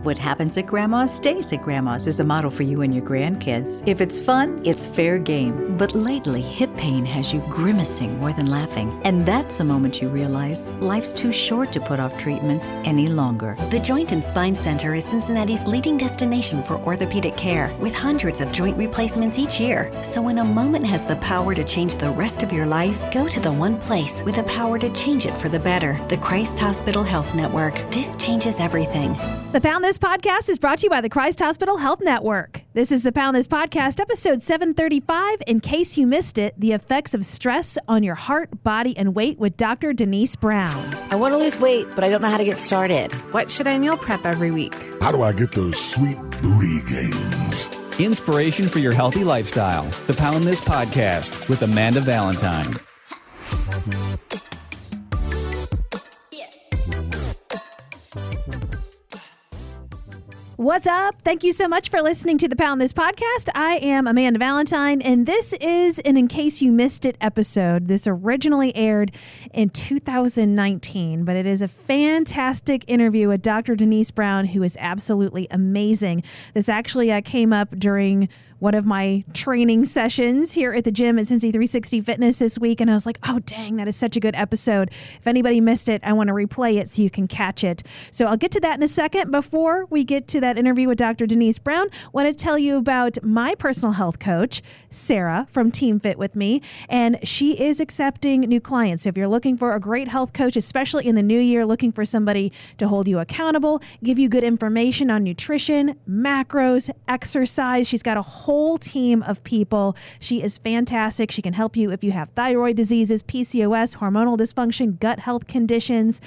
What happens at Grandma's stays at Grandma's is a model for you and your grandkids. If it's fun, it's fair game. But lately, hip pain has you grimacing more than laughing. And that's a moment you realize life's too short to put off treatment any longer. The Joint and Spine Center is Cincinnati's leading destination for orthopedic care, with hundreds of joint replacements each year. So when a moment has the power to change the rest of your life, go to the one place with the power to change it for the better. The Christ Hospital Health Network. This changes everything. The Pound This Podcast is brought to you by the Christ Hospital Health Network. This is the Pound This Podcast, episode 735. In case you missed it, the effects of stress on your heart, body, and weight with Dr. Denise Brown. I want to lose weight, but I don't know how to get started. What should I meal prep every week? How do I get those sweet booty gains? Inspiration for your healthy lifestyle. The Pound This Podcast with Amanda Valentine. What's up? Thank you so much for listening to the Pound This Podcast. I am Amanda Valentine, and this is an In Case You Missed It episode. This originally aired in 2019, but it is a fantastic interview with Dr. Denise Brown, who is absolutely amazing. This actually came up during one of my training sessions here at the gym at Cincy 360 Fitness this week, and I was like, oh, dang, that is such a good episode. If anybody missed it, I want to replay it so you can catch it. So I'll get to that in a second. Before we get to that interview with Dr. Denise Brown, I want to tell you about my personal health coach, Sarah from Team Fit With Me, and she is accepting new clients. So if you're looking for a great health coach, especially in the new year, looking for somebody to hold you accountable, give you good information on nutrition, macros, exercise, she's got a whole team of people. She is fantastic. She can help you if you have thyroid diseases, PCOS, hormonal dysfunction, gut health conditions,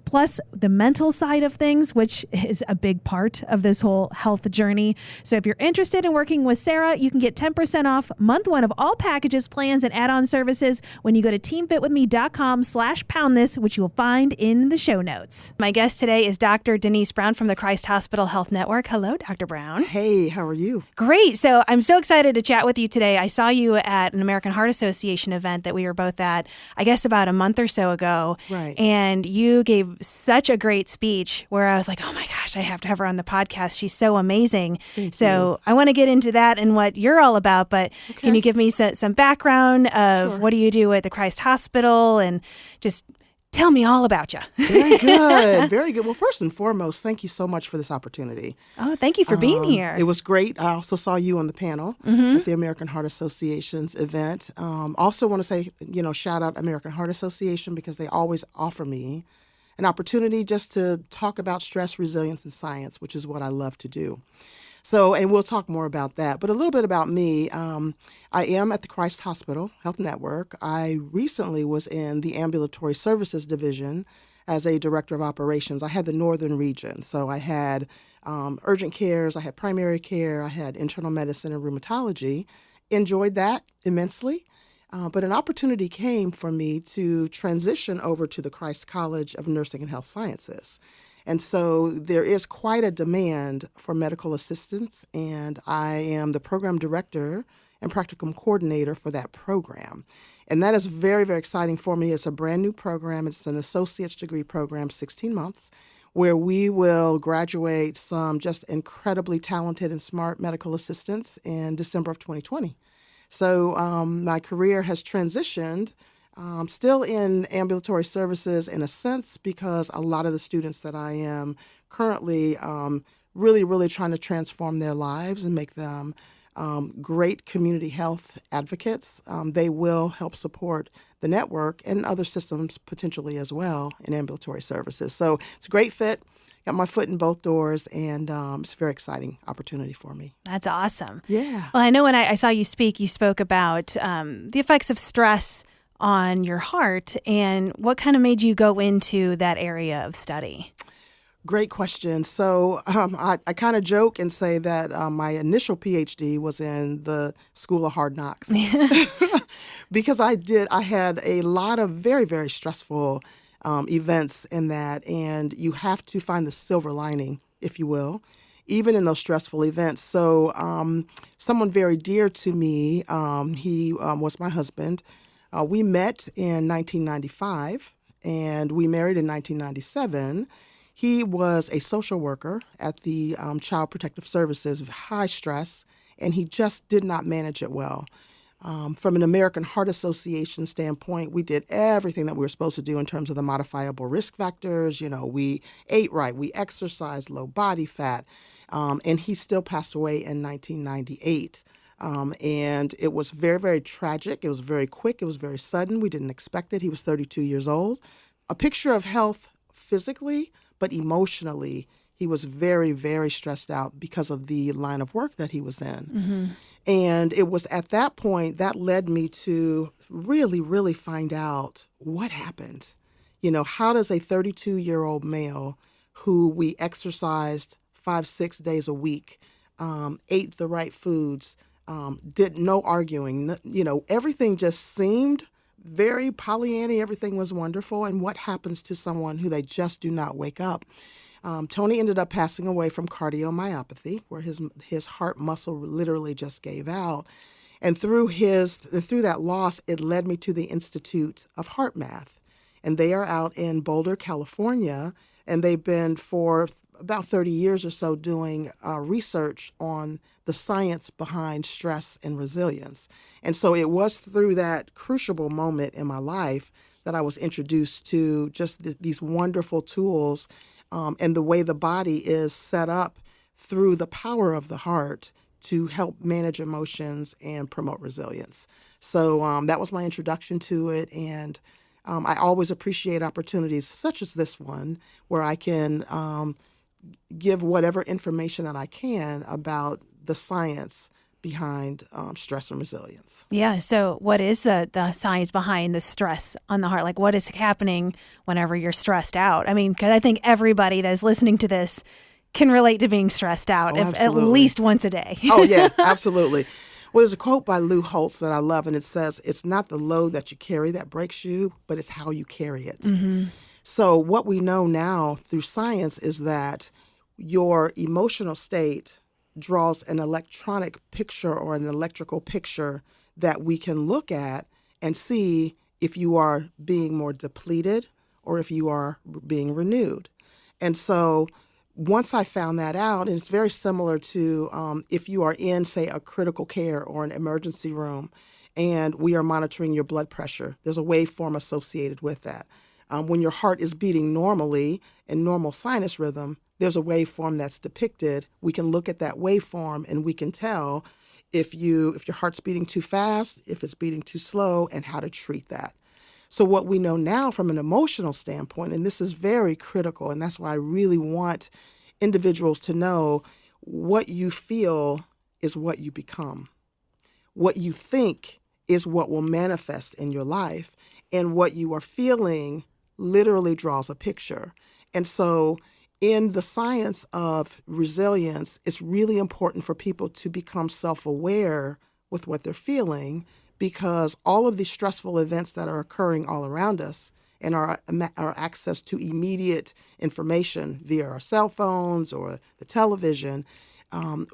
plus the mental side of things, which is a big part of this whole health journey. So if you're interested in working with Sarah, you can get 10% off month one of all packages, plans, and add-on services when you go to teamfitwithme.com/poundthis, which you'll find in the show notes. My guest today is Dr. Denise Brown from the Christ Hospital Health Network. Hello, Dr. Brown. Hey, how are you? Great. So I'm so excited to chat with you today. I saw you at an American Heart Association event that we were both at, I guess about a month or so ago. Right. And you gave such a great speech where I was like, oh my gosh, I have to have her on the podcast. She's so amazing. Thank you. I want to get into that and what you're all about, but Can you give me some background of what do you do at the Christ Hospital, and just tell me all about you. Very good. Very good. Well, first and foremost, thank you so much for this opportunity. Oh, thank you for being here. It was great. I also saw you on the panel at the American Heart Association's event. Also want to say, shout out American Heart Association, because they always offer me an opportunity just to talk about stress, resilience, and science, which is what I love to do. So, and we'll talk more about that. But a little bit about me. I am at the Christ Hospital Health Network. I recently was in the Ambulatory Services Division as a Director of Operations. I had the Northern region. So I had urgent cares, I had primary care, I had internal medicine and rheumatology. Enjoyed that immensely. But an opportunity came for me to transition over to the Christ College of Nursing and Health Sciences. And so there is quite a demand for medical assistants, and I am the program director and practicum coordinator for that program. And that is very, very exciting for me. It's a brand new program. It's an associate's degree program, 16 months, where we will graduate some just incredibly talented and smart medical assistants in December of 2020. So my career has transitioned, still in ambulatory services in a sense, because a lot of the students that I am currently really, really trying to transform their lives and make them great community health advocates. They will help support the network and other systems potentially as well in ambulatory services. So it's a great fit. Got my foot in both doors, and it's a very exciting opportunity for me. That's awesome. Yeah. Well, I know when I saw you speak, you spoke about the effects of stress on your heart, and what kind of made you go into that area of study? Great question. So I kind of joke and say that my initial Ph.D. was in the School of Hard Knocks because I had a lot of very, very stressful events in that, and you have to find the silver lining, if you will, even in those stressful events. So someone very dear to me, he was my husband. We met in 1995, and we married in 1997. He was a social worker at the Child Protective Services, high stress, and he just did not manage it well. From an American Heart Association standpoint, we did everything that we were supposed to do in terms of the modifiable risk factors. You know, we ate right, we exercised, low body fat, and he still passed away in 1998. And it was very, very tragic. It was very quick. It was very sudden. We didn't expect it. He was 32 years old. A picture of health physically, but emotionally, he was very, very stressed out because of the line of work that he was in. Mm-hmm. And it was at that point that led me to really, really find out what happened. You know, how does a 32-year-old male who we exercised 5-6 days a week, ate the right foods, did no arguing, you know, everything just seemed very Pollyanna, everything was wonderful. And what happens to someone who they just do not wake up? Tony ended up passing away from cardiomyopathy, where his heart muscle literally just gave out. And through that loss, it led me to the Institute of Heart Math. And they are out in Boulder, California, and they've been for about 30 years or so doing research on the science behind stress and resilience. And so it was through that crucible moment in my life that I was introduced to just these wonderful tools and the way the body is set up through the power of the heart to help manage emotions and promote resilience. So that was my introduction to it, and I always appreciate opportunities such as this one where I can give whatever information that I can about the science behind stress and resilience. Yeah. So what is the science behind the stress on the heart? Like, what is happening whenever you're stressed out? I mean, because I think everybody that is listening to this can relate to being stressed out at least once a day. Oh, yeah, absolutely. Well, there's a quote by Lou Holtz that I love, and it says, "It's not the load that you carry that breaks you, but it's how you carry it." Mm-hmm. So what we know now through science is that your emotional state draws an electronic picture or an electrical picture that we can look at and see if you are being more depleted or if you are being renewed. And so once I found that out, and it's very similar to if you are in, say, a critical care or an emergency room, and we are monitoring your blood pressure, there's a waveform associated with that. When your heart is beating normally in normal sinus rhythm, there's a waveform that's depicted. We can look at that waveform and we can tell if your heart's beating too fast, if it's beating too slow, and how to treat that. So what we know now from an emotional standpoint, and this is very critical, and that's why I really want individuals to know what you feel is what you become. What you think is what will manifest in your life, and what you are feeling literally draws a picture. And so in the science of resilience, it's really important for people to become self-aware with what they're feeling, because all of these stressful events that are occurring all around us and our access to immediate information via our cell phones or the television,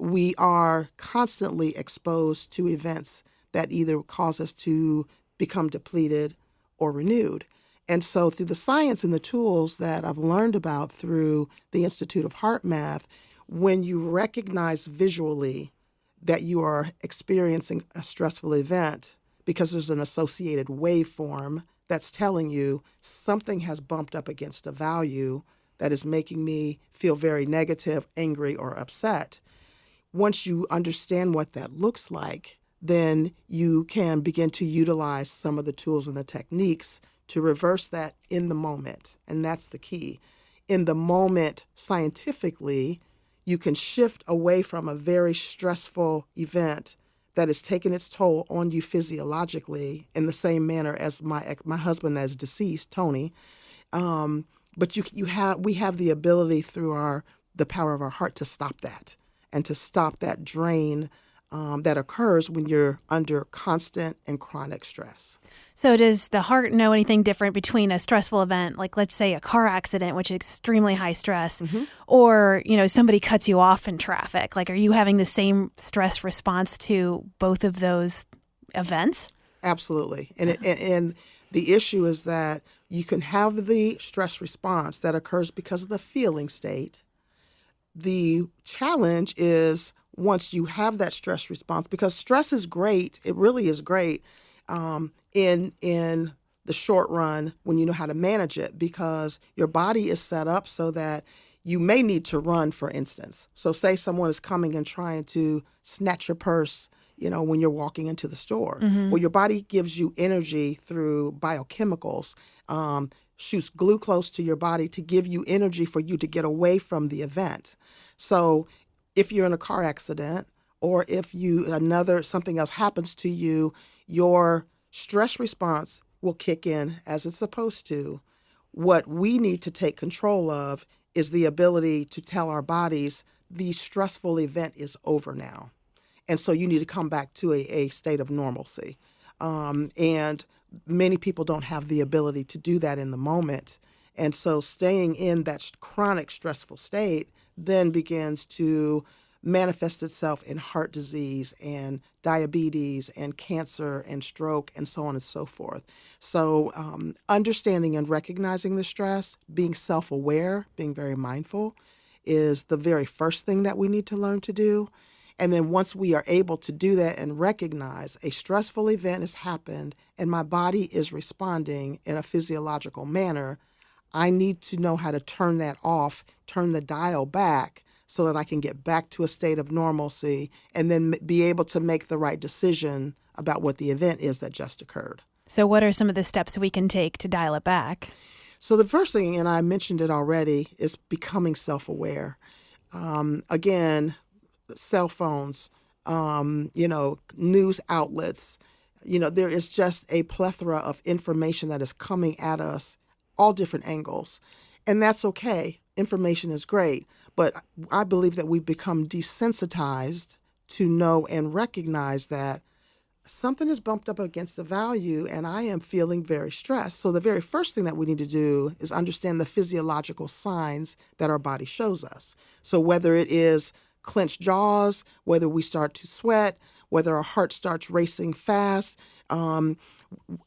we are constantly exposed to events that either cause us to become depleted or renewed. And so through the science and the tools that I've learned about through the Institute of Heart Math, when you recognize visually that you are experiencing a stressful event because there's an associated waveform that's telling you something has bumped up against a value that is making me feel very negative, angry, or upset. Once you understand what that looks like, then you can begin to utilize some of the tools and the techniques to reverse that in the moment. And that's the key. In the moment, scientifically, you can shift away from a very stressful event that is taking its toll on you physiologically in the same manner as my husband that is deceased, Tony. But we have the ability through the power of our heart to stop that and to stop that drain that occurs when you're under constant and chronic stress. So does the heart know anything different between a stressful event, like let's say a car accident, which is extremely high stress, mm-hmm. or somebody cuts you off in traffic? Like, are you having the same stress response to both of those events? Absolutely, and The issue is that you can have the stress response that occurs because of the feeling state. The challenge is once you have that stress response, because stress is great, it really is great in the short run when you know how to manage it, because your body is set up so that you may need to run, for instance. So say someone is coming and trying to snatch your purse, when you're walking into the store. Well, your body gives you energy through biochemicals, shoots glucose to your body to give you energy for you to get away from the event. So if you're in a car accident or if something else happens to you, your stress response will kick in as it's supposed to. What we need to take control of is the ability to tell our bodies the stressful event is over now. And so you need to come back to a state of normalcy. And many people don't have the ability to do that in the moment. And so staying in that chronic stressful state then begins to manifest itself in heart disease and diabetes and cancer and stroke and so on and so forth. So understanding and recognizing the stress, being self-aware, being very mindful is the very first thing that we need to learn to do. And then once we are able to do that and recognize a stressful event has happened and my body is responding in a physiological manner, I need to know how to turn that off, turn the dial back so that I can get back to a state of normalcy and then be able to make the right decision about what the event is that just occurred. So what are some of the steps we can take to dial it back? So the first thing, and I mentioned it already, is becoming self-aware. Again, cell phones, news outlets, there is just a plethora of information that is coming at us, all different angles. And that's okay. Information is great. But I believe that we've become desensitized to know and recognize that something is bumped up against the value and I am feeling very stressed. So the very first thing that we need to do is understand the physiological signs that our body shows us. So whether it is clenched jaws, whether we start to sweat, whether our heart starts racing fast,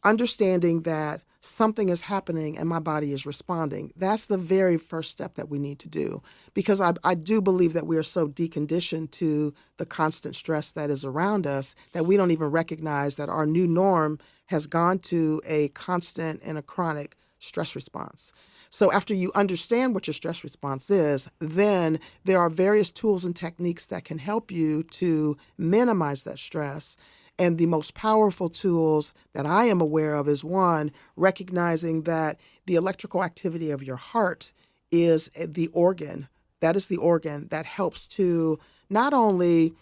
understanding that something is happening and my body is responding. That's the very first step that we need to do, because I do believe that we are so deconditioned to the constant stress that is around us that we don't even recognize that our new norm has gone to a constant and a chronic stress response. So after you understand what your stress response is, then there are various tools and techniques that can help you to minimize that stress. And the most powerful tools that I am aware of is, one, recognizing that the electrical activity of your heart is the organ. That is the organ that helps to not only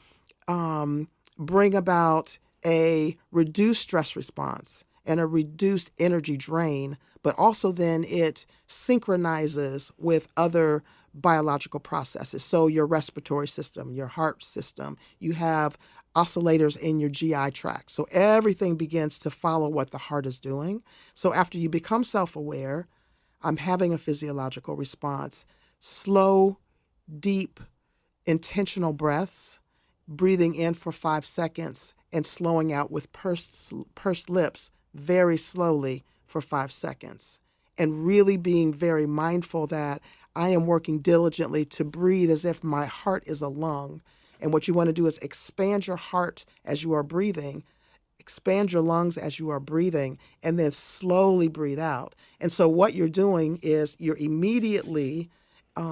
bring about a reduced stress response and a reduced energy drain, but also then it synchronizes with other biological processes. So your respiratory system, your heart system, you have oscillators in your GI tract. So everything begins to follow what the heart is doing. So after you become self-aware, I'm having a physiological response, slow, deep, intentional breaths, breathing in for 5 seconds and slowing out with pursed lips very slowly for 5 seconds, and really being very mindful that I am working diligently to breathe as if my heart is a lung. And what you want to do is expand your heart as you are breathing, expand your lungs as you are breathing, and then slowly breathe out. And so what you're doing is you're immediately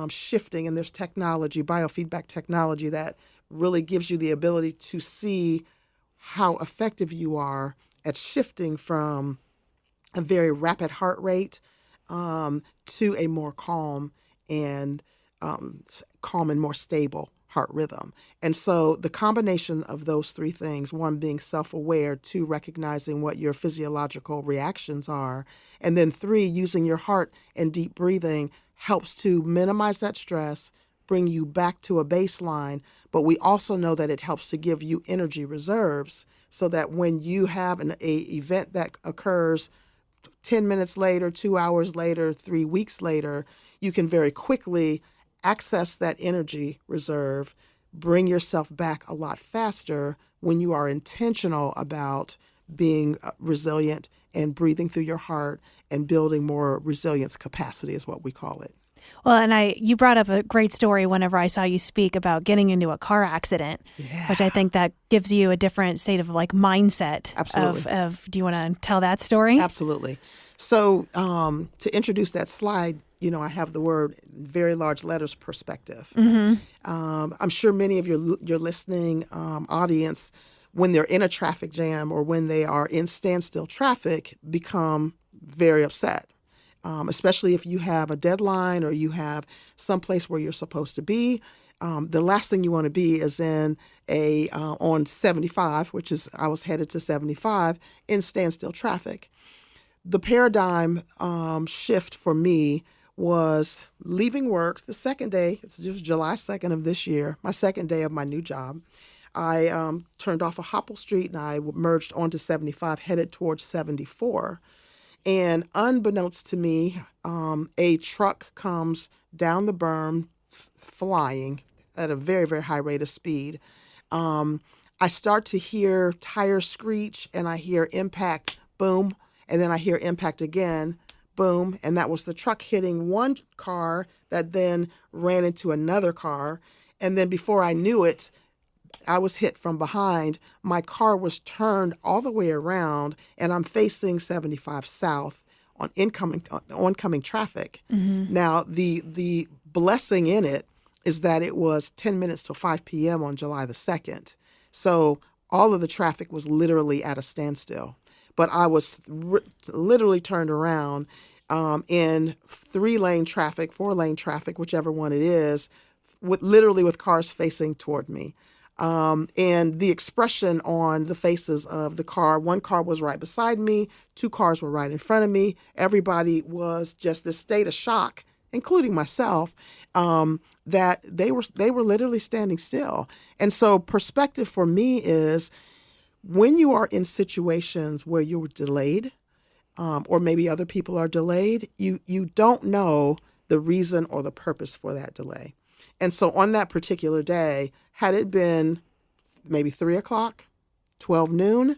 shifting, and there's technology, biofeedback technology, that really gives you the ability to see how effective you are at shifting from a very rapid heart rate to a more calm and more stable heart rhythm. And so the combination of those three things, one being self-aware, two, recognizing what your physiological reactions are, and then three, using your heart and deep breathing helps to minimize that stress, bring you back to a baseline, but we also know that it helps to give you energy reserves so that when you have an event that occurs 10 minutes later, 2 hours later, 3 weeks later, you can very quickly access that energy reserve, bring yourself back a lot faster when you are intentional about being resilient and breathing through your heart and building more resilience capacity is what we call it. Well, and you brought up a great story whenever I saw you speak about getting into a car accident, which I think that gives you a different state of like mindset. Absolutely. Of do you want to tell that story? Absolutely. So to introduce that slide, I have the word, very large letters, perspective. I'm sure many of your listening audience, when they're in a traffic jam or when they are in standstill traffic, become very upset. Especially if you have a deadline or you have someplace where you're supposed to be. The last thing you want to be is in on 75, which is I was headed to 75 in standstill traffic. The paradigm shift for me was leaving work the second day. It was July 2nd of this year, my second day of my new job. I turned off of Hopple Street and I merged onto 75, headed towards 74. And unbeknownst to me, a truck comes down the berm flying at a very, very high rate of speed. I start to hear tires screech and I hear impact, boom, and then I hear impact again, boom, and that was the truck hitting one car that then ran into another car. And then before I knew it, I was hit from behind. My car was turned all the way around, and I'm facing 75 south on oncoming traffic. Now, the blessing in it is that it was 10 minutes till 5 p.m. on July the 2nd. So all of the traffic was literally at a standstill. But I was literally turned around in 3-lane traffic, 4-lane traffic, whichever one it is, with cars facing toward me. And the expression on the faces of the car, one car was right beside me, 2 cars were right in front of me. Everybody was just this state of shock, including myself, that they were literally standing still. And so perspective for me is when you are in situations where you're delayed, or maybe other people are delayed, you don't know the reason or the purpose for that delay. And so on that particular day, had it been maybe 3 o'clock, 12 noon,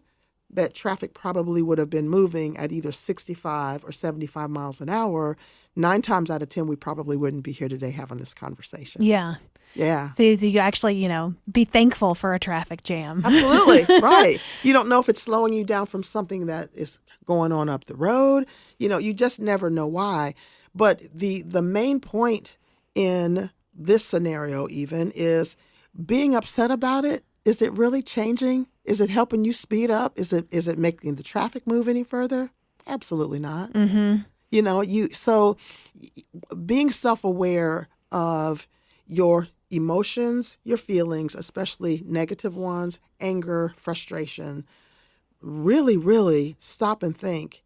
that traffic probably would have been moving at either 65 or 75 miles an hour. 9 times out of 10, we probably wouldn't be here today having this conversation. Yeah. Yeah. So you actually, be thankful for a traffic jam. Absolutely. Right. You don't know if it's slowing you down from something that is going on up the road. You just never know why. But the main point in this scenario even is being upset about it. Is it really changing? Is it helping you speed up? Is it making the traffic move any further? Absolutely not. So being self-aware of your emotions, your feelings, especially negative ones, anger, frustration, really, really stop and think,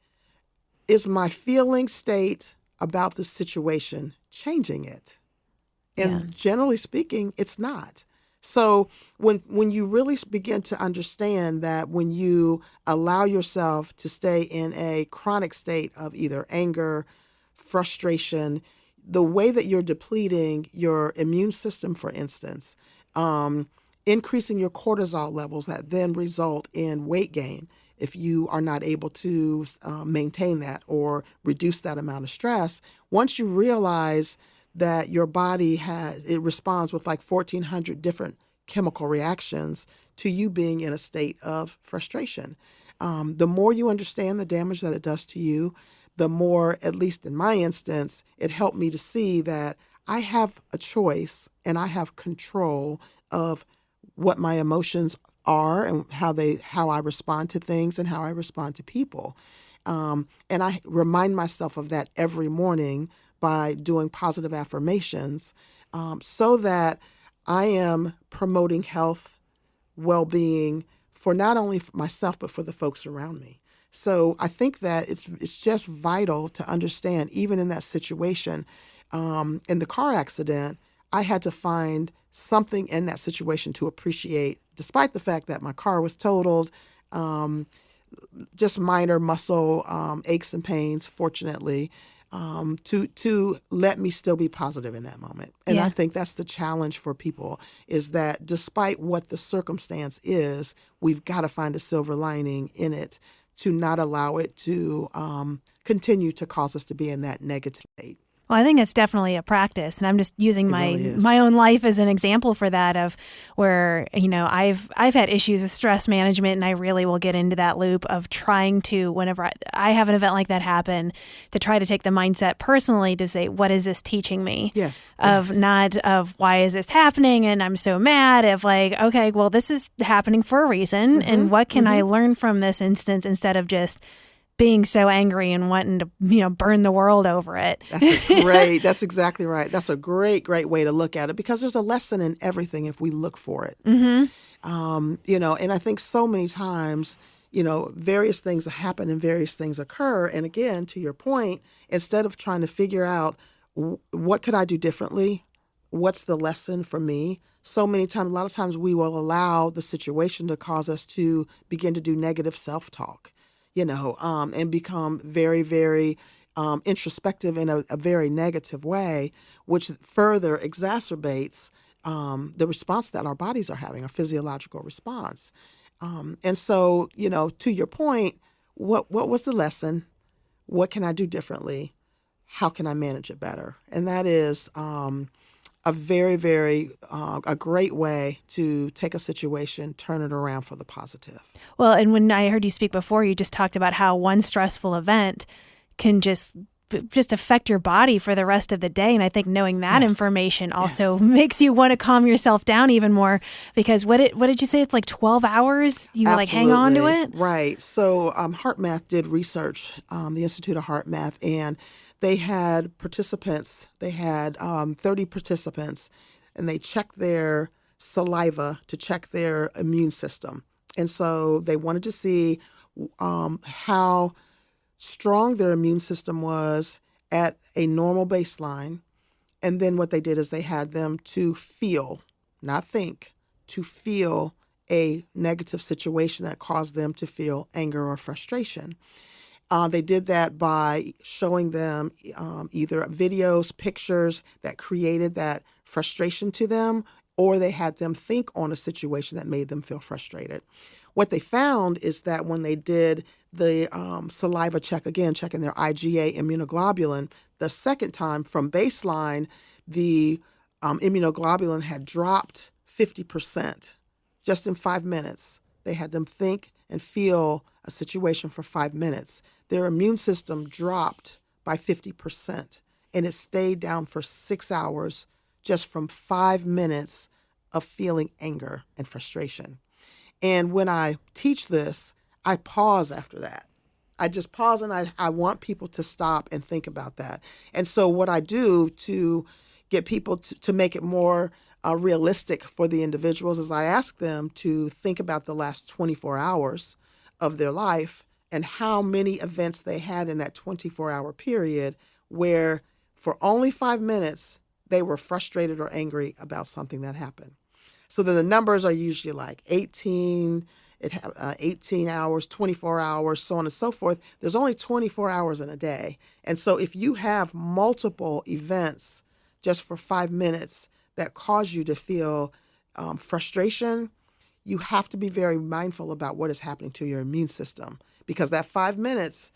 is my feeling state about the situation changing it? And generally speaking, it's not. So when you really begin to understand that when you allow yourself to stay in a chronic state of either anger, frustration, the way that you're depleting your immune system, for instance, increasing your cortisol levels that then result in weight gain if you are not able to maintain that or reduce that amount of stress. Once you realize that your body responds with like 1,400 different chemical reactions to you being in a state of frustration. The more you understand the damage that it does to you, the more, at least in my instance, it helped me to see that I have a choice and I have control of what my emotions are and how I respond to things and how I respond to people. And I remind myself of that every morning by doing positive affirmations so that I am promoting health, well-being for not only for myself, but for the folks around me. So I think that it's just vital to understand, even in that situation, in the car accident, I had to find something in that situation to appreciate, despite the fact that my car was totaled, just minor muscle aches and pains, fortunately, to let me still be positive in that moment. And I think that's the challenge for people, is that despite what the circumstance is, we've got to find a silver lining in it to not allow it to continue to cause us to be in that negative state. Well, I think it's definitely a practice, and I'm just using really my own life as an example for that, of where, I've had issues with stress management, and I really will get into that loop of trying to, whenever I have an event like that happen, to try to take the mindset personally to say, what is this teaching me? Yes. Not of why is this happening, and I'm so mad, of like, okay, well, this is happening for a reason, and what can I learn from this instance, instead of just being so angry and wanting to, burn the world over it. That's exactly right. That's a great way to look at it, because there's a lesson in everything if we look for it. And I think so many times, various things happen and various things occur. And again, to your point, instead of trying to figure out what could I do differently, what's the lesson for me, a lot of times we will allow the situation to cause us to begin to do negative self-talk. And become very, very introspective in a very negative way, which further exacerbates the response that our bodies are having, a physiological response. And so, to your point, what was the lesson? What can I do differently? How can I manage it better? And that is a very, very a great way to take a situation, turn it around for the positive. Well, and when I heard you speak before, you just talked about how one stressful event can just affect your body for the rest of the day. And I think knowing that information also makes you want to calm yourself down even more, because what did you say? It's like 12 hours? You like hang on to it? Right. So HeartMath did research, the Institute of HeartMath, and they had participants. They had 30 participants, and they checked their saliva to check their immune system. And so they wanted to see how strong their immune system was at a normal baseline. And then what they did is they had them to feel, not think, to feel a negative situation that caused them to feel anger or frustration. They did that by showing them either videos, pictures that created that frustration to them, or they had them think on a situation that made them feel frustrated. What they found is that when they did the saliva check, again, checking their IgA immunoglobulin, the second time from baseline, the immunoglobulin had dropped 50% just in 5 minutes. They had them think and feel a situation for 5 minutes. Their immune system dropped by 50%, and it stayed down for 6 hours just from 5 minutes of feeling anger and frustration. And when I teach this, I pause after that. I just pause, and I want people to stop and think about that. And so what I do to get people to make it more realistic for the individuals is I ask them to think about the last 24 hours of their life and how many events they had in that 24-hour period where for only 5 minutes they were frustrated or angry about something that happened. So then the numbers are usually like 18 hours, 24 hours, so on and so forth. There's only 24 hours in a day. And so if you have multiple events just for 5 minutes that cause you to feel frustration, you have to be very mindful about what is happening to your immune system, because that 5 minutes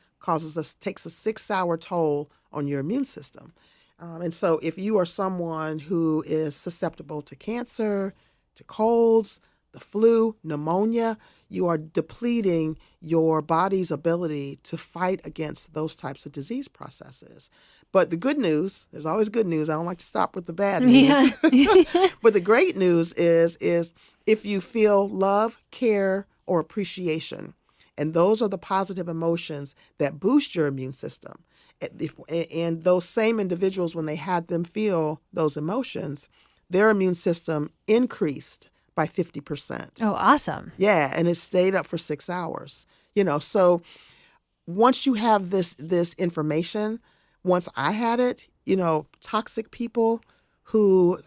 takes a 6-hour toll on your immune system. And so if you are someone who is susceptible to cancer, to colds, the flu, pneumonia, you are depleting your body's ability to fight against those types of disease processes. But the good news, there's always good news. I don't like to stop with the bad news. Yeah. But the great news is if you feel love, care, or appreciation, and those are the positive emotions that boost your immune system. And those same individuals, when they had them feel those emotions, their immune system increased by 50%. Oh, awesome. Yeah, and it stayed up for 6 hours. So once you have this information, once I had it, toxic people who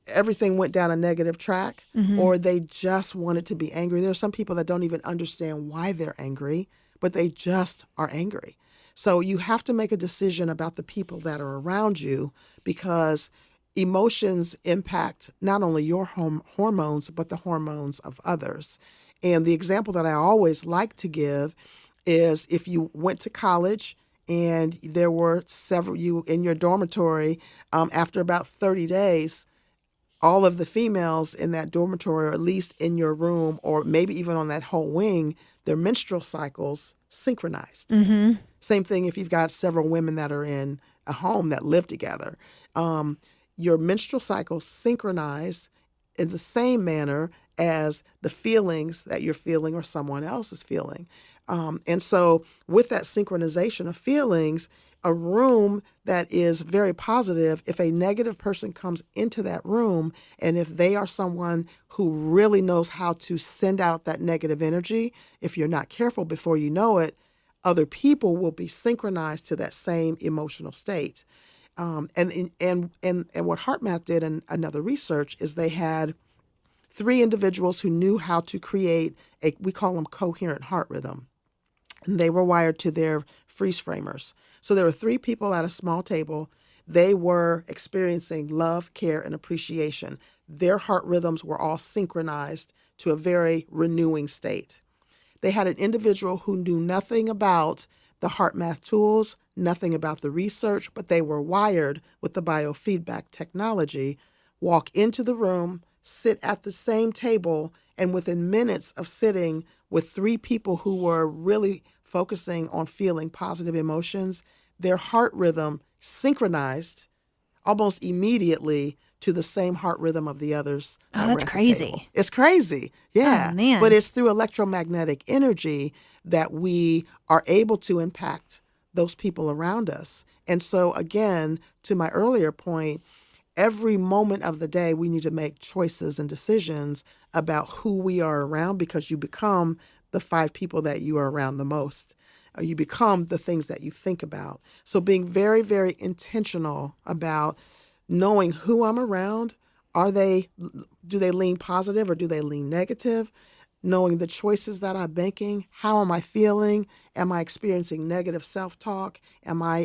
everything went down a negative track, or they just wanted to be angry. There are some people that don't even understand why they're angry, but they just are angry. So you have to make a decision about the people that are around you, because emotions impact not only your hormones, but the hormones of others. And the example that I always like to give is if you went to college and there were several you in your dormitory, after about 30 days, all of the females in that dormitory, or at least in your room, or maybe even on that whole wing, their menstrual cycles synchronized. Mm-hmm. Same thing if you've got several women that are in a home that live together. Your menstrual cycle synchronized in the same manner as the feelings that you're feeling or someone else is feeling. And so with that synchronization of feelings, a room that is very positive, if a negative person comes into that room, and if they are someone who really knows how to send out that negative energy, if you're not careful, before you know it, other people will be synchronized to that same emotional state. And what HeartMath did in another research is they had 3 individuals who knew how to create we call them coherent heart rhythm. And they were wired to their freeze framers. So there were 3 people at a small table. They were experiencing love, care, and appreciation. Their heart rhythms were all synchronized to a very renewing state. They had an individual who knew nothing about the HeartMath tools, nothing about the research, but they were wired with the biofeedback technology, walk into the room, sit at the same table, and within minutes of sitting with 3 people who were really focusing on feeling positive emotions, their heart rhythm synchronized almost immediately to the same heart rhythm of the others. Oh, that's crazy. It's crazy. Yeah. Oh, man. But it's through electromagnetic energy that we are able to impact those people around us. And so, again, to my earlier point, every moment of the day, we need to make choices and decisions about who we are around, because you become the 5 people that you are around the most. Or you become the things that you think about. So being very, very intentional about knowing who I'm around. Do they lean positive or do they lean negative? Knowing the choices that I'm making. How am I feeling? Am I experiencing negative self-talk? Am I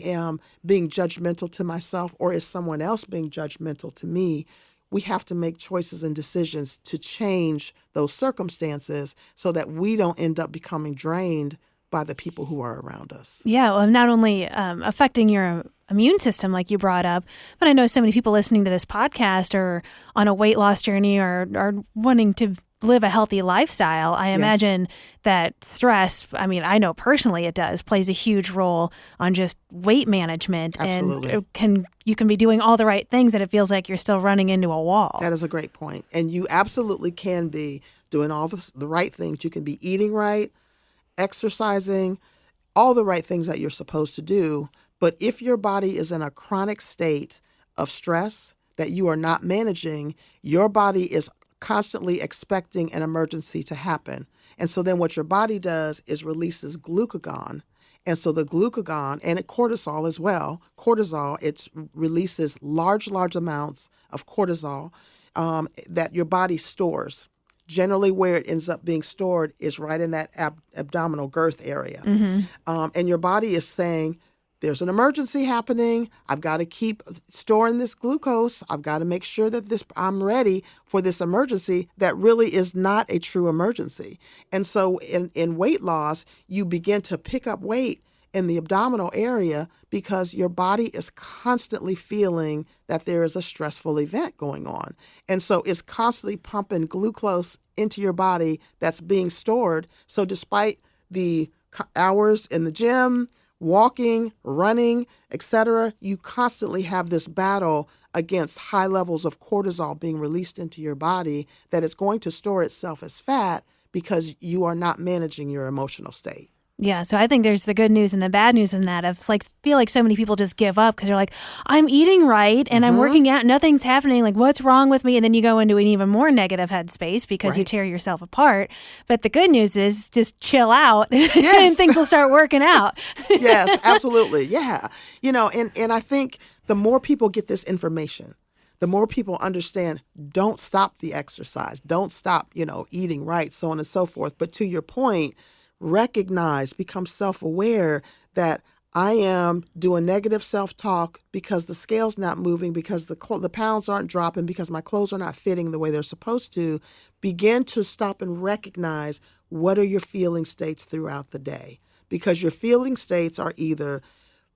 being judgmental to myself, or is someone else being judgmental to me? We have to make choices and decisions to change those circumstances so that we don't end up becoming drained by the people who are around us. Yeah, well, not only affecting your immune system, like you brought up, but I know so many people listening to this podcast are on a weight loss journey or are wanting to live a healthy lifestyle. I imagine that stress, I mean, I know personally it does, plays a huge role on just weight management. Absolutely. And you can be doing all the right things and it feels like you're still running into a wall. That is a great point. And you absolutely can be doing all the right things. You can be eating right, exercising, all the right things that you're supposed to do. But if your body is in a chronic state of stress that you are not managing, your body is constantly expecting an emergency to happen. And so then what your body does is releases glucagon. And so the glucagon, and cortisol as well, it releases large amounts of cortisol that your body stores. Generally where it ends up being stored is right in that abdominal girth area. Mm-hmm. And your body is saying, there's an emergency happening. I've got to keep storing this glucose. I've got to make sure that I'm ready for this emergency that really is not a true emergency. And so in weight loss, you begin to pick up weight in the abdominal area because your body is constantly feeling that there is a stressful event going on. And so it's constantly pumping glucose into your body that's being stored. So despite the hours in the gym, walking, running, etc., you constantly have this battle against high levels of cortisol being released into your body that is going to store itself as fat because you are not managing your emotional state. Yeah, so I think there's the good news and the bad news in that. Of feel like so many people just give up because they're like, I'm eating right and I'm working out, nothing's happening. Like, what's wrong with me? And then you go into an even more negative headspace because you tear yourself apart. But the good news is just chill out and things will start working out. Yes, absolutely. Yeah. And I think the more people get this information, the more people understand, don't stop the exercise, don't stop, eating right, so on and so forth. But to your point, recognize, become self-aware that I am doing negative self-talk because the scale's not moving, because the pounds aren't dropping, because my clothes are not fitting the way they're supposed to. Begin to stop and recognize what are your feeling states throughout the day. because your feeling states are either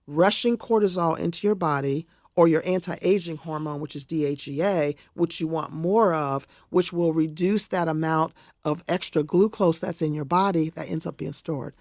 rushing cortisol into your body or your anti-aging hormone, which is DHEA, which you want more of, which will reduce that amount of extra glucose that's in your body that ends up being stored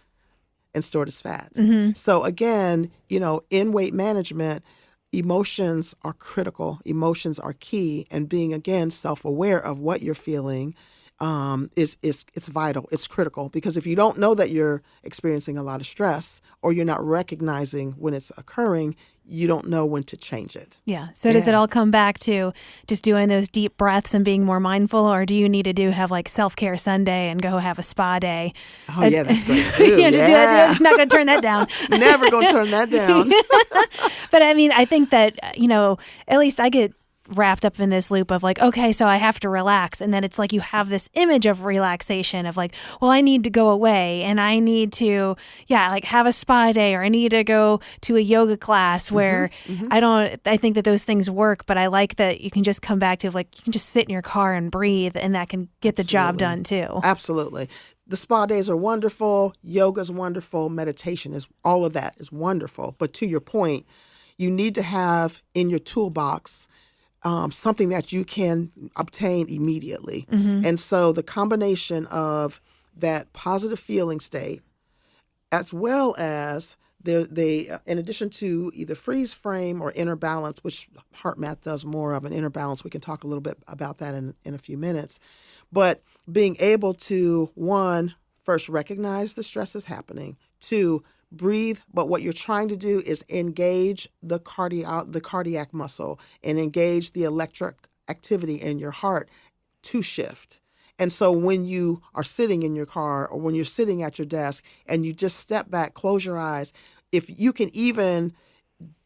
as fat. So again, in weight management, emotions are critical. Emotions are key, and being, again, self-aware of what you're feeling it's vital. It's critical, because if you don't know that you're experiencing a lot of stress, or you're not recognizing when it's occurring, you don't know when to change it. Yeah. So does it all come back to just doing those deep breaths and being more mindful, or do you need to have like self-care Sunday and go have a spa day? Oh, yeah, that's great too. Just do that. Not going to turn that down. Never going to turn that down. But I mean, I think that, at least I get wrapped up in this loop of like, okay, so I have to relax. And then it's like you have this image of relaxation of like, well, I need to go away and I need to, like have a spa day, or I need to go to a yoga class where I think that those things work, but I like that you can just come back to like, you can just sit in your car and breathe, and that can get the job done too. Absolutely. The spa days are wonderful. Yoga's wonderful. Meditation is, all of that is wonderful. But to your point, you need to have in your toolbox something that you can obtain immediately. And so the combination of that positive feeling state, as well as they in addition to either freeze frame or inner balance, which HeartMath does more of, an inner balance, we can talk a little bit about that in a few minutes. But being able to, one, first recognize the stress is happening, two, breathe, but what you're trying to do is engage the cardiac muscle and engage the electric activity in your heart to shift. And so when you are sitting in your car, or when you're sitting at your desk and you just step back, close your eyes, if you can even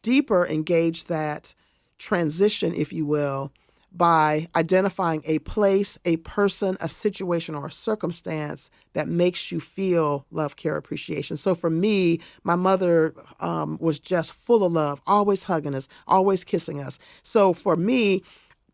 deeper engage that transition, if you will, by identifying a place, a person, a situation, or a circumstance that makes you feel love, care, appreciation. So for me, my mother was just full of love, always hugging us, always kissing us. So for me,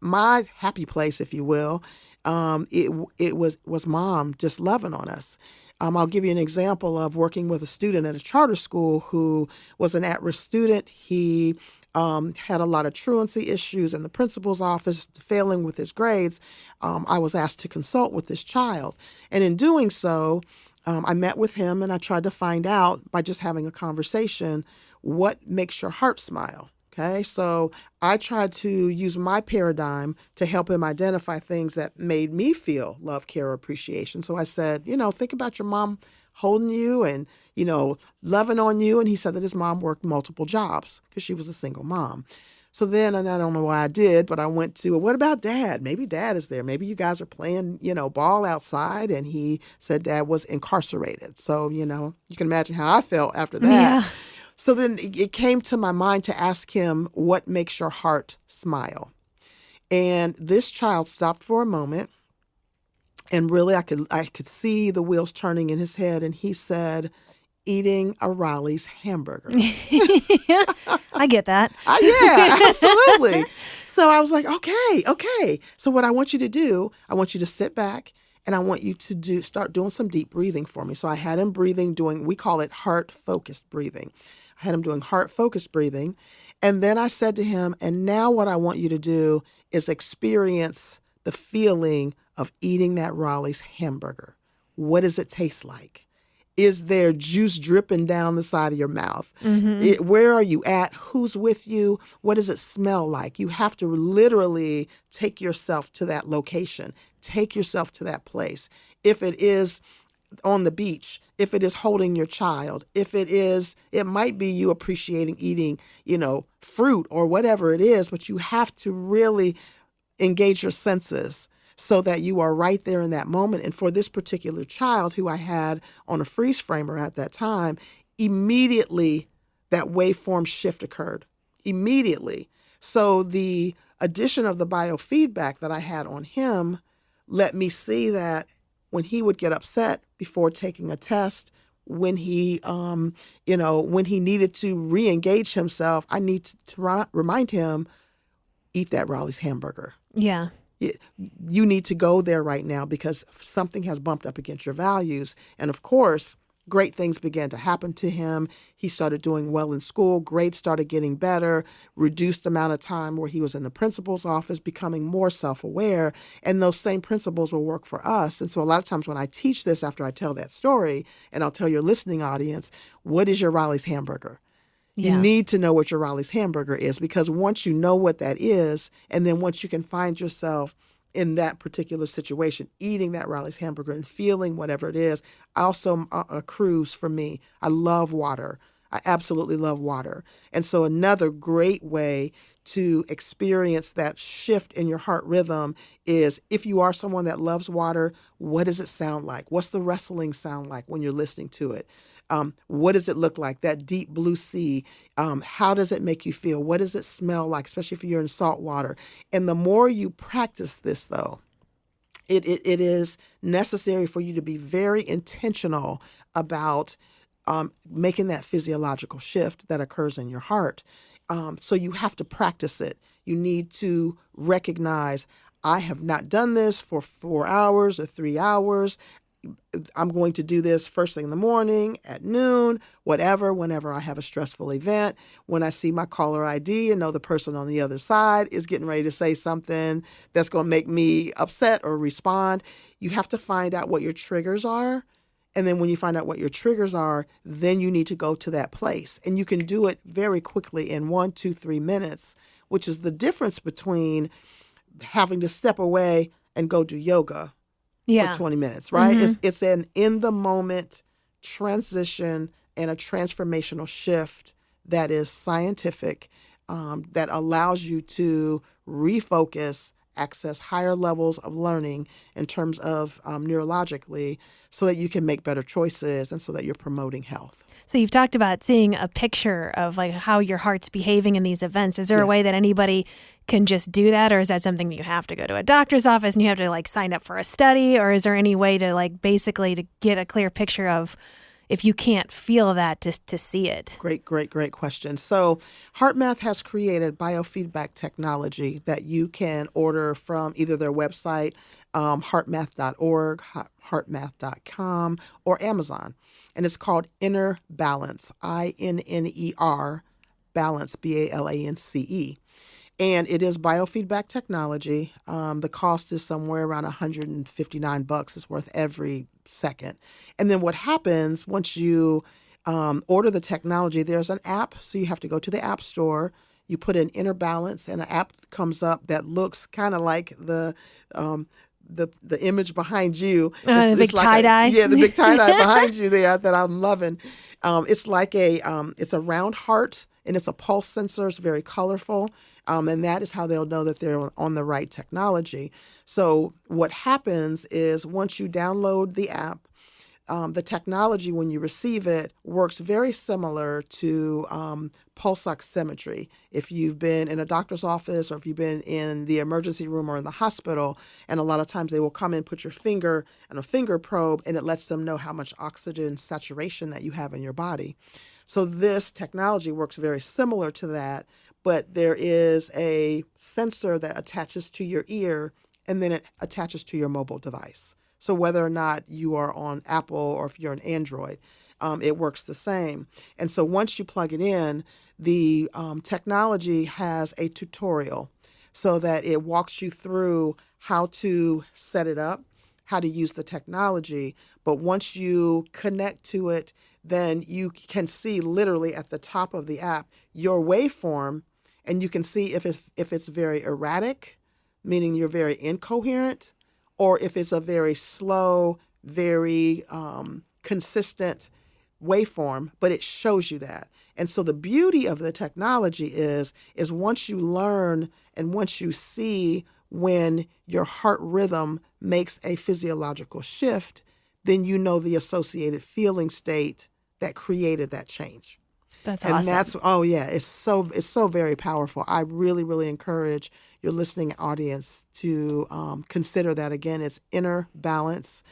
my happy place, if you will, it was Mom just loving on us. I'll give you an example of working with a student at a charter school who was an at-risk student. He had a lot of truancy issues in the principal's office, failing with his grades. I was asked to consult with this child. And in doing so, I met with him and I tried to find out, by just having a conversation, what makes your heart smile. Okay, so I tried to use my paradigm to help him identify things that made me feel love, care, or appreciation. So I said, think about your mom holding you and, loving on you. And he said that his mom worked multiple jobs because she was a single mom. So then, and I don't know why I did, but I went to, what about Dad? Maybe Dad is there. Maybe you guys are playing, ball outside. And he said Dad was incarcerated. So, you can imagine how I felt after that. Yeah. So then it came to my mind to ask him, what makes your heart smile? And this child stopped for a moment. And really, I could see the wheels turning in his head, and he said, eating a Raleigh's hamburger. I get that. Yeah, absolutely. So I was like, okay. So what I want you to do, I want you to sit back, and I want you to start doing some deep breathing for me. So I had him we call it heart-focused breathing. I had him doing heart-focused breathing. And then I said to him, and now what I want you to do is experience the feeling of eating that Raleigh's hamburger. What does it taste like? Is there juice dripping down the side of your mouth? Where are you at? Who's with you? What does it smell like? You have to literally take yourself to that location. Take yourself to that place. If it is on the beach, if it is holding your child, it might be you appreciating eating, fruit or whatever it is, but you have to really engage your senses so that you are right there in that moment. And for this particular child who I had on a freeze framer at that time, immediately that waveform shift occurred. Immediately. So the addition of the biofeedback that I had on him let me see that when he would get upset before taking a test, when he, when he needed to re-engage himself, I need to remind him, eat that Raleigh's hamburger. Yeah. You need to go there right now because something has bumped up against your values. And of course, great things began to happen to him. He started doing well in school. Grades started getting better, reduced amount of time where he was in the principal's office, becoming more self-aware. And those same principles will work for us. And so a lot of times when I teach this, after I tell that story, and I'll tell your listening audience, what is your Riley's hamburger? You need to know what your Riley's hamburger is, because once you know what that is, and then once you can find yourself in that particular situation, eating that Riley's hamburger and feeling whatever it is. Also, a cruise for me. I love water. I absolutely love water. And so another great way to experience that shift in your heart rhythm is, if you are someone that loves water, what does it sound like? What's the rustling sound like when you're listening to it? What does it look like, that deep blue sea? How does it make you feel? What does it smell like, especially if you're in salt water? And the more you practice this, though, it is necessary for you to be very intentional about making that physiological shift that occurs in your heart. So you have to practice it. You need to recognize, I have not done this for 4 hours or 3 hours. I'm going to do this first thing in the morning, at noon, whatever, whenever I have a stressful event. When I see my caller ID and know the person on the other side is getting ready to say something that's going to make me upset or respond, you have to find out what your triggers are. And then when you find out what your triggers are, then you need to go to that place. And you can do it very quickly in 1, 2, 3 minutes, which is the difference between having to step away and go do yoga for 20 minutes, right? It's an in-the-moment transition and a transformational shift that is scientific, that allows you to refocus, access higher levels of learning in terms of neurologically, so that you can make better choices and so that you're promoting health. So you've talked about seeing a picture of like how your heart's behaving in these events. Is there a way that anybody can just do that, or is that something that you have to go to a doctor's office and you have to like sign up for a study, or is there any way to like basically to get a clear picture of, if you can't feel that, just to see it? Great question. So HeartMath has created biofeedback technology that you can order from either their website, heartmath.org, heartmath.com, or Amazon. And it's called Inner Balance, INNER, Balance, BALANCE. And it is biofeedback technology. The cost is somewhere around $159. It's worth every second. And then what happens once you order the technology, there's an app. So you have to go to the app store. You put in Inner Balance, and an app comes up that looks kind of like the image behind you. The big tie-dye? Yeah, the big tie-dye behind you there that I'm loving. It's like it's a round heart, and it's a pulse sensor. It's very colorful. And that is how they'll know that they're on the right technology. So what happens is once you download the app, the technology, when you receive it, works very similar to pulse oximetry. If you've been in a doctor's office, or if you've been in the emergency room or in the hospital, and a lot of times they will come in, put your finger in a finger probe, and it lets them know how much oxygen saturation that you have in your body. So this technology works very similar to that, but there is a sensor that attaches to your ear, and then it attaches to your mobile device. So whether or not you are on Apple or if you're on Android, it works the same. And so once you plug it in, the technology has a tutorial so that it walks you through how to set it up, how to use the technology. But once you connect to it, then you can see literally at the top of the app your waveform, and you can see if it's very erratic, meaning you're very incoherent, or if it's a very slow, very consistent waveform, but it shows you that. And so the beauty of the technology is once you learn and once you see when your heart rhythm makes a physiological shift, then you know the associated feeling state that created that change. That's and awesome. It's so very powerful. I really, really encourage your listening audience to consider that. Again, it's Inner Balance.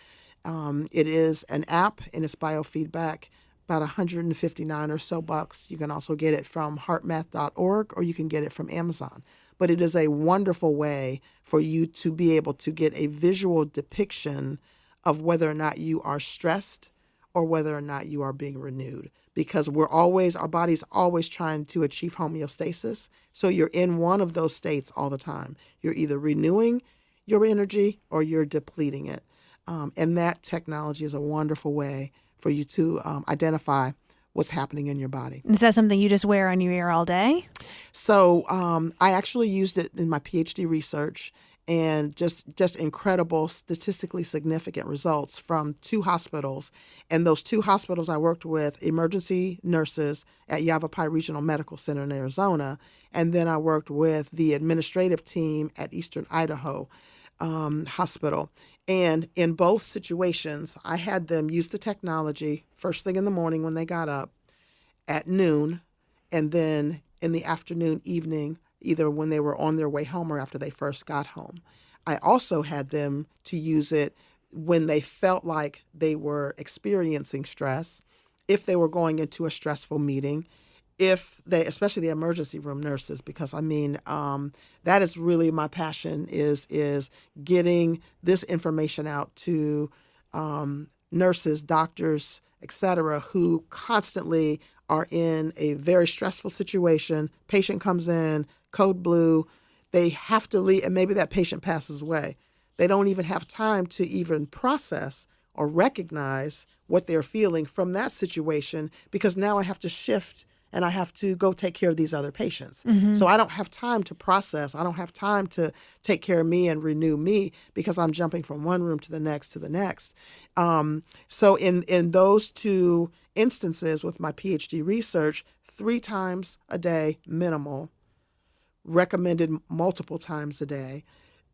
It is an app, and it's biofeedback, about $159 or so bucks. You can also get it from heartmath.org, or you can get it from Amazon. But it is a wonderful way for you to be able to get a visual depiction of whether or not you are stressed or whether or not you are being renewed. Because our body's always trying to achieve homeostasis. So you're in one of those states all the time. You're either renewing your energy or you're depleting it. And that technology is a wonderful way for you to identify what's happening in your body. Is that something you just wear on your ear all day? So I actually used it in my Ph.D. research, and just incredible, statistically significant results from 2 hospitals. And those 2 hospitals I worked with, emergency nurses at Yavapai Regional Medical Center in Arizona, and then I worked with the administrative team at Eastern Idaho Hospital. And in both situations, I had them use the technology first thing in the morning when they got up, at noon, and then in the afternoon, evening, either when they were on their way home or after they first got home. I also had them to use it when they felt like they were experiencing stress, if they were going into a stressful meeting, especially the emergency room nurses, because that is really my passion, is getting this information out to nurses, doctors, etc., who constantly are in a very stressful situation. Patient comes in, code blue, they have to leave, and maybe that patient passes away. They don't even have time to even process or recognize what they're feeling from that situation, because now I have to shift and I have to go take care of these other patients. Mm-hmm. So I don't have time to process. I don't have time to take care of me and renew me, because I'm jumping from one room to the next to the next. So in those 2 instances with my PhD research, 3 times a day minimal, recommended multiple times a day,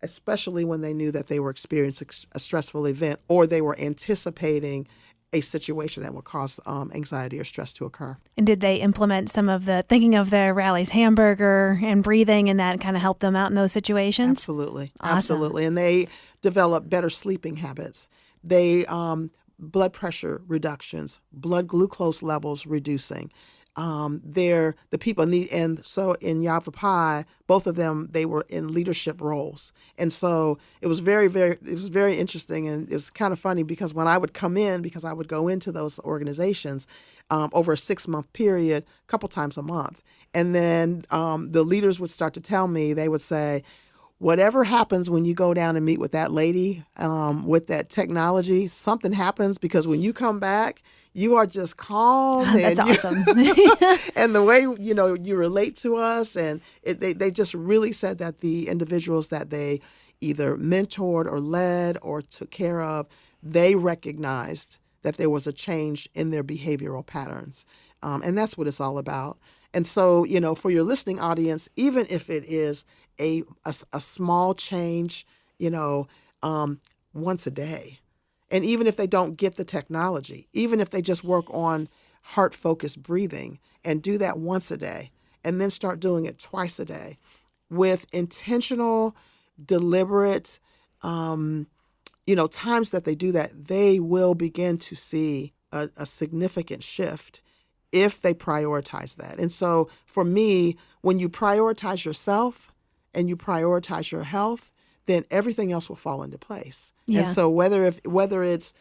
especially when they knew that they were experiencing a stressful event or they were anticipating a situation that would cause anxiety or stress to occur. And did they implement some of thinking of the Rally's hamburger and breathing, and that kind of helped them out in those situations? Absolutely. Awesome. Absolutely. And they developed better sleeping habits. They, blood pressure reductions, blood glucose levels reducing. They're the people, and so in Yavapai, both of them, they were in leadership roles. And so it was very interesting, and it was kind of funny, because when I would come in, because I would go into those organizations over a 6-month period, a couple times a month. And then the leaders would start to tell me, they would say, whatever happens when you go down and meet with that lady, with that technology, something happens, because when you come back, you are just calm. That's awesome. And the way, you relate to us. And they just really said that the individuals that they either mentored or led or took care of, they recognized that there was a change in their behavioral patterns. And that's what it's all about. And so, for your listening audience, even if it is a small change, once a day, and even if they don't get the technology, even if they just work on heart-focused breathing and do that once a day, and then start doing it twice a day with intentional, deliberate, times that they do that, they will begin to see a significant shift if they prioritize that. And so for me, when you prioritize yourself and you prioritize your health, then everything else will fall into place. Yeah. And so whether it's,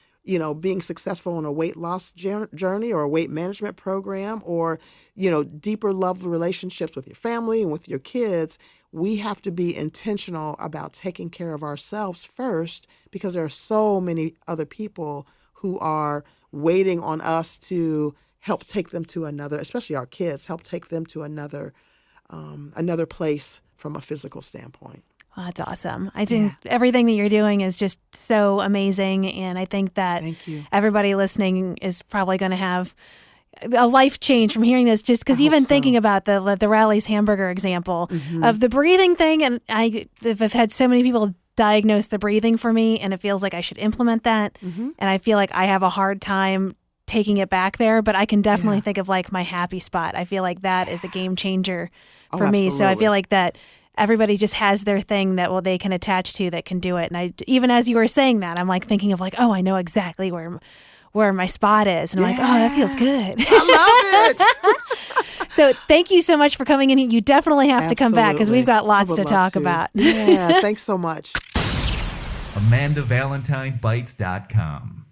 being successful in a weight loss journey or a weight management program, or, deeper love relationships with your family and with your kids, we have to be intentional about taking care of ourselves first, because there are so many other people who are waiting on us to help take them to another, especially our kids, help take them to another place from a physical standpoint. Well, that's awesome. I think everything that you're doing is just so amazing. And I think that everybody listening is probably going to have a life change from hearing this, just because even thinking about the Rally's hamburger example of the breathing thing. And I've had so many people diagnose the breathing for me, and it feels like I should implement that. And I feel like I have a hard time taking it back there, but I can definitely think of like my happy spot. I feel like that is a game changer for me. So I feel like that everybody just has their thing that they can attach to that can do it. And even as you were saying that, I'm like thinking of like, I know exactly where my spot is. And I'm like, that feels good. I love it. So thank you so much for coming in. You definitely have to come back, because we've got lots to talk about. Yeah, thanks so much. AmandaValentineBites.com